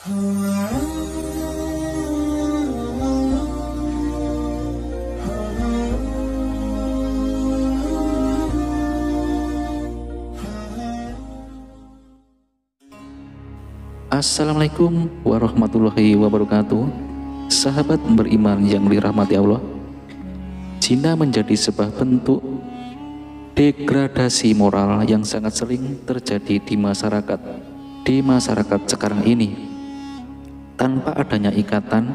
Assalamualaikum warahmatullahi wabarakatuh. Sahabat beriman yang dirahmati Allah, zina menjadi sebuah bentuk degradasi moral yang sangat sering terjadi di masyarakat sekarang ini. Tanpa adanya ikatan,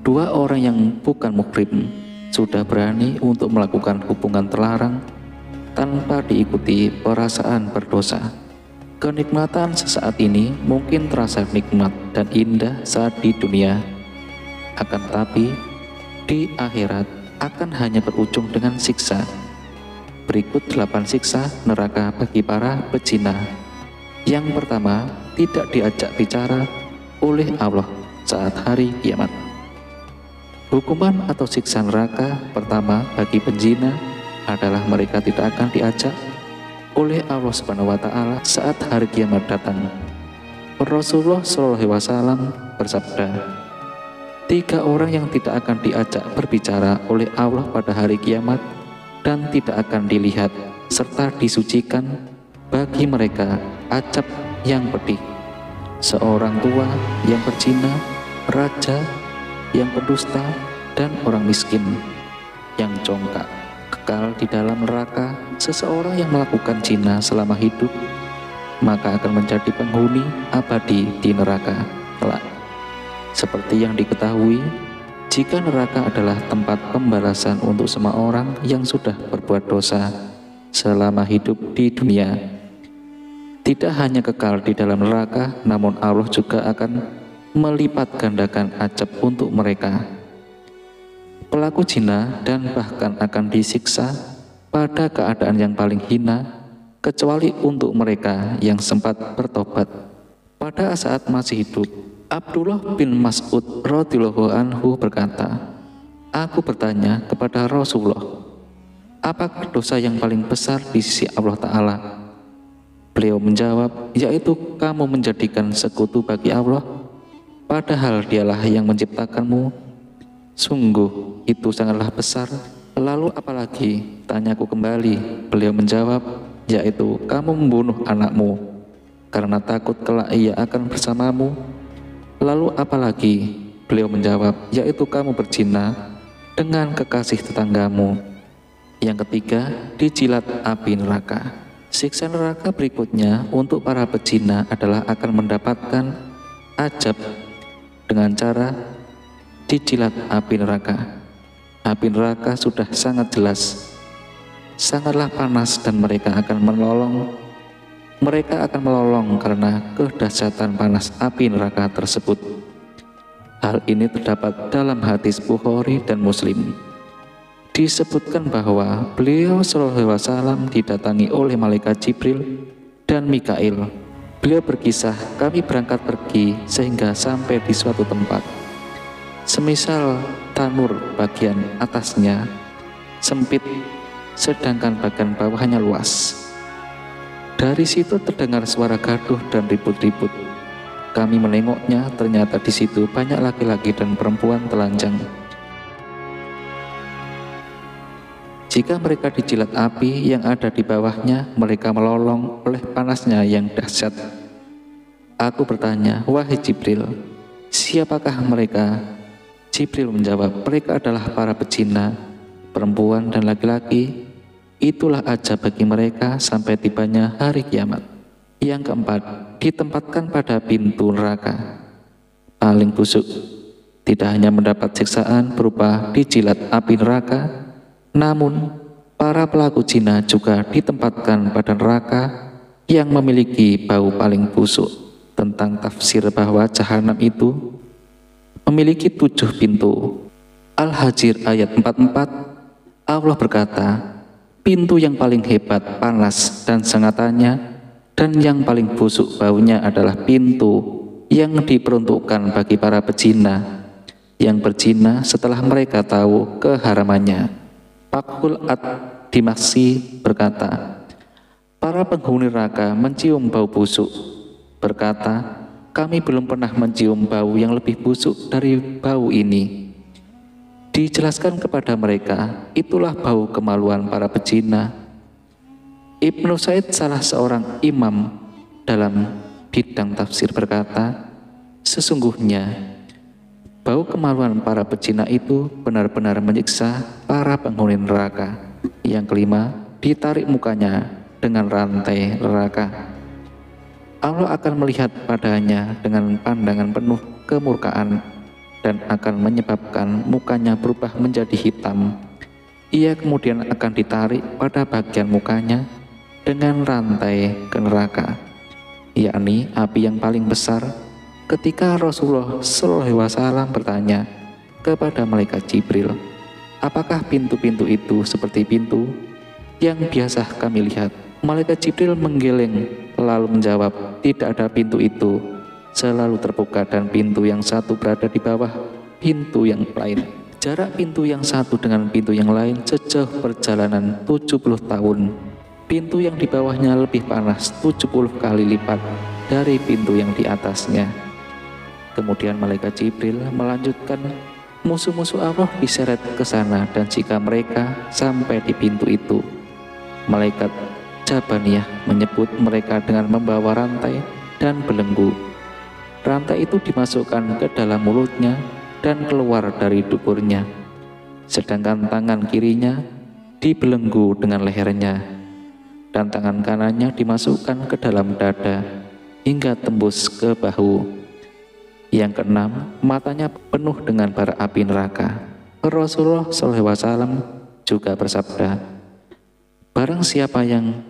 dua orang yang bukan muhrim sudah berani untuk melakukan hubungan terlarang tanpa diikuti perasaan berdosa. Kenikmatan sesaat ini mungkin terasa nikmat dan indah saat di dunia, akan tetapi di akhirat akan hanya berujung dengan siksa. Berikut 8 siksa neraka bagi para pezina. Yang pertama, tidak diajak bicara oleh Allah saat hari kiamat. Hukuman atau siksa neraka pertama bagi pezina adalah mereka tidak akan diajak oleh Allah Subhanahu wa Ta'ala saat hari kiamat datang. Rasulullah SAW bersabda, 3 orang yang tidak akan diajak berbicara oleh Allah pada hari kiamat dan tidak akan dilihat serta disucikan bagi mereka azab yang pedih: seorang tua yang berzina, raja yang pendusta, dan orang miskin yang congkak. Kekal di dalam neraka seseorang yang melakukan zina selama hidup, maka akan menjadi penghuni abadi di neraka kelak. Seperti yang diketahui, jika neraka adalah tempat pembalasan untuk semua orang yang sudah berbuat dosa selama hidup di dunia, tidak hanya kekal di dalam neraka, namun Allah juga akan melipat gandakan azab untuk mereka. Pelaku zina dan bahkan akan disiksa pada keadaan yang paling hina, kecuali untuk mereka yang sempat bertobat pada saat masih hidup. Abdullah bin Mas'ud radhiyallahu anhu berkata, "Aku bertanya kepada Rasulullah, apakah dosa yang paling besar di sisi Allah Ta'ala?" Beliau menjawab, yaitu kamu menjadikan sekutu bagi Allah, padahal dialah yang menciptakanmu. Sungguh itu sangatlah besar. Lalu apalagi? Tanyaku kembali. Beliau menjawab, yaitu kamu membunuh anakmu karena takut kelak ia akan bersamamu. Lalu apalagi? Beliau menjawab, yaitu kamu berzina dengan kekasih tetanggamu. Yang ketiga, dijilat api neraka. Siksa neraka berikutnya untuk para pezina adalah akan mendapatkan azab dengan cara dijilat api neraka. Api neraka sudah sangat jelas, sangatlah panas, dan mereka akan melolong karena kedahsyatan panas api neraka tersebut. Hal ini terdapat dalam hadis Bukhari dan Muslim. Disebutkan bahwa beliau SAW didatangi oleh malaikat Jibril dan Mikail. Beliau berkisah, kami berangkat pergi sehingga sampai di suatu tempat, semisal tanur bagian atasnya sempit sedangkan bagian bawahnya luas. Dari situ terdengar suara gaduh dan ribut-ribut. Kami menengoknya, ternyata di situ banyak laki-laki dan perempuan telanjang. Jika mereka dijilat api yang ada di bawahnya, mereka melolong oleh panasnya yang dahsyat. Aku bertanya, wahai Jibril, siapakah mereka? Jibril menjawab, mereka adalah para pezina, perempuan dan laki-laki. Itulah azab bagi mereka sampai tibanya hari kiamat. Yang keempat, ditempatkan pada pintu neraka paling busuk. Tidak hanya mendapat siksaan berupa dijilat api neraka, namun para pelaku zina juga ditempatkan pada neraka yang memiliki bau paling busuk. Tentang tafsir bahwa jahanam itu memiliki 7 pintu. Al-Hajr ayat 44, Allah berkata, pintu yang paling hebat, panas dan sengatannya, dan yang paling busuk baunya adalah pintu yang diperuntukkan bagi para pezina yang berzina setelah mereka tahu keharamannya. Fakhul ad-Dimashqi berkata, para penghuni neraka mencium bau busuk, berkata, kami belum pernah mencium bau yang lebih busuk dari bau ini. Dijelaskan kepada mereka, itulah bau kemaluan para pezina. Ibnu Said, salah seorang imam dalam bidang tafsir, berkata, sesungguhnya bau kemaluan para pezina itu benar-benar menyiksa para penghuni neraka. Yang kelima, ditarik mukanya dengan rantai neraka. Allah akan melihat padanya dengan pandangan penuh kemurkaan dan akan menyebabkan mukanya berubah menjadi hitam. Ia kemudian akan ditarik pada bagian mukanya dengan rantai ke neraka, yakni api yang paling besar. Ketika Rasulullah SAW bertanya kepada malaikat Jibril, apakah pintu-pintu itu seperti pintu yang biasa kami lihat? Malaikat Jibril menggeleng lalu menjawab, tidak ada pintu itu selalu terbuka dan pintu yang satu berada di bawah pintu yang lain. Jarak pintu yang satu dengan pintu yang lain sejauh perjalanan 70 tahun. Pintu yang di bawahnya lebih panas 70 kali lipat dari pintu yang di atasnya. Kemudian malaikat Jibril melanjutkan, musuh-musuh Allah diseret ke sana, dan jika mereka sampai di pintu itu, malaikat Jabaniyah menyebut mereka dengan membawa rantai dan belenggu. Rantai itu dimasukkan ke dalam mulutnya dan keluar dari duburnya, sedangkan tangan kirinya dibelenggu dengan lehernya, dan tangan kanannya dimasukkan ke dalam dada hingga tembus ke bahu. Yang keenam, matanya penuh dengan bara api neraka. Rasulullah SAW juga bersabda, barang siapa yang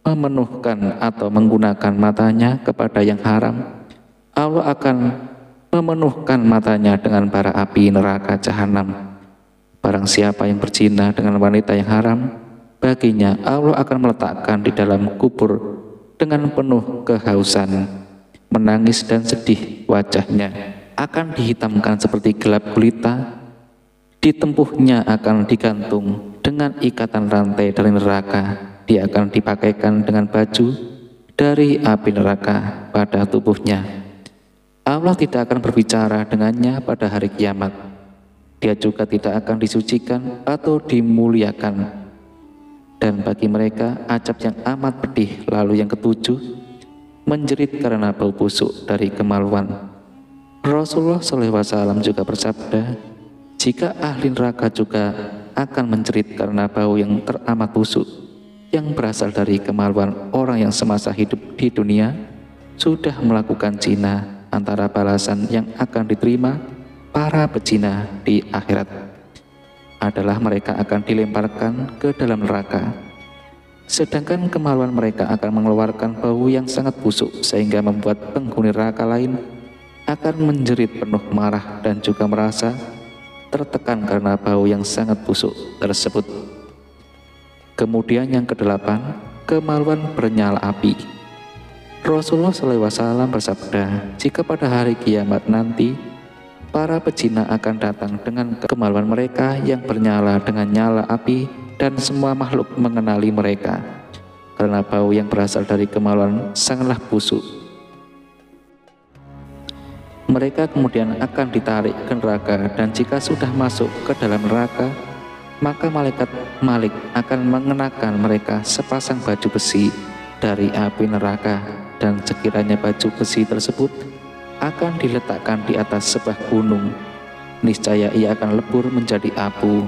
memenuhkan atau menggunakan matanya kepada yang haram, Allah akan memenuhkan matanya dengan bara api neraka jahanam. Barang siapa yang berzina dengan wanita yang haram, baginya Allah akan meletakkan di dalam kubur dengan penuh kehausan, menangis dan sedih. Wajahnya akan dihitamkan seperti gelap gulita, ditempuhnya akan digantung dengan ikatan rantai dari neraka. Dia akan dipakaikan dengan baju dari api neraka pada tubuhnya. Allah tidak akan berbicara dengannya pada hari kiamat. Dia juga tidak akan disucikan atau dimuliakan. Dan bagi mereka azab yang amat pedih. Lalu yang ketujuh, menjerit karena bau busuk dari kemaluan. Rasulullah SAW juga bersabda, jika ahli neraka juga akan menjerit karena bau yang teramat busuk yang berasal dari kemaluan orang yang semasa hidup di dunia sudah melakukan zina, antara balasan yang akan diterima para pezina di akhirat adalah mereka akan dilemparkan ke dalam neraka. Sedangkan kemaluan mereka akan mengeluarkan bau yang sangat busuk sehingga membuat penghuni neraka lain akan menjerit penuh marah dan juga merasa tertekan karena bau yang sangat busuk tersebut. Kemudian yang kedelapan, kemaluan bernyala api. Rasulullah SAW bersabda, jika pada hari kiamat nanti para pezina akan datang dengan kemaluan mereka yang bernyala dengan nyala api, dan semua makhluk mengenali mereka karena bau yang berasal dari kemaluan sangatlah busuk. Mereka kemudian akan ditarik ke neraka, dan jika sudah masuk ke dalam neraka, maka malaikat Malik akan mengenakan mereka sepasang baju besi dari api neraka, dan sekiranya baju besi tersebut akan diletakkan di atas sebuah gunung, niscaya ia akan lebur menjadi abu.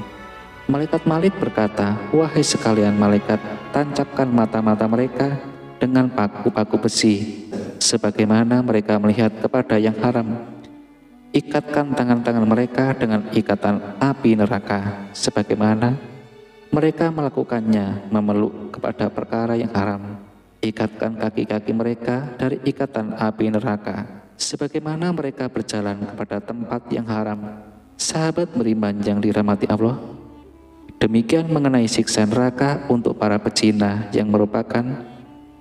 Malaikat Malik berkata, wahai sekalian malaikat, tancapkan mata-mata mereka dengan paku-paku besi, sebagaimana mereka melihat kepada yang haram. Ikatkan tangan-tangan mereka dengan ikatan api neraka, sebagaimana mereka melakukannya memeluk kepada perkara yang haram. Ikatkan kaki-kaki mereka dari ikatan api neraka, sebagaimana mereka berjalan kepada tempat yang haram. Sahabat beriman yang dirahmati Allah, demikian mengenai siksa neraka untuk para pezina yang merupakan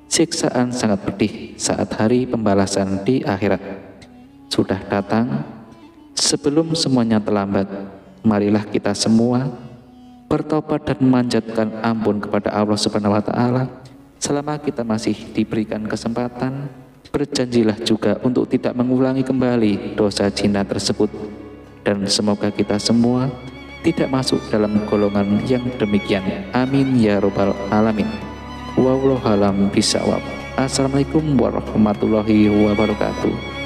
siksaan sangat pedih saat hari pembalasan di akhirat sudah datang. Sebelum semuanya terlambat, marilah kita semua bertobat dan memanjatkan ampun kepada Allah Subhanahu wa Ta'ala selama kita masih diberikan kesempatan, Berjanjilah juga untuk tidak mengulangi kembali dosa zina tersebut, dan semoga kita semua tidak masuk dalam golongan yang demikian. Amin ya robbal alamin. Wallahu a'lam bishawab. Assalamualaikum warahmatullahi wabarakatuh.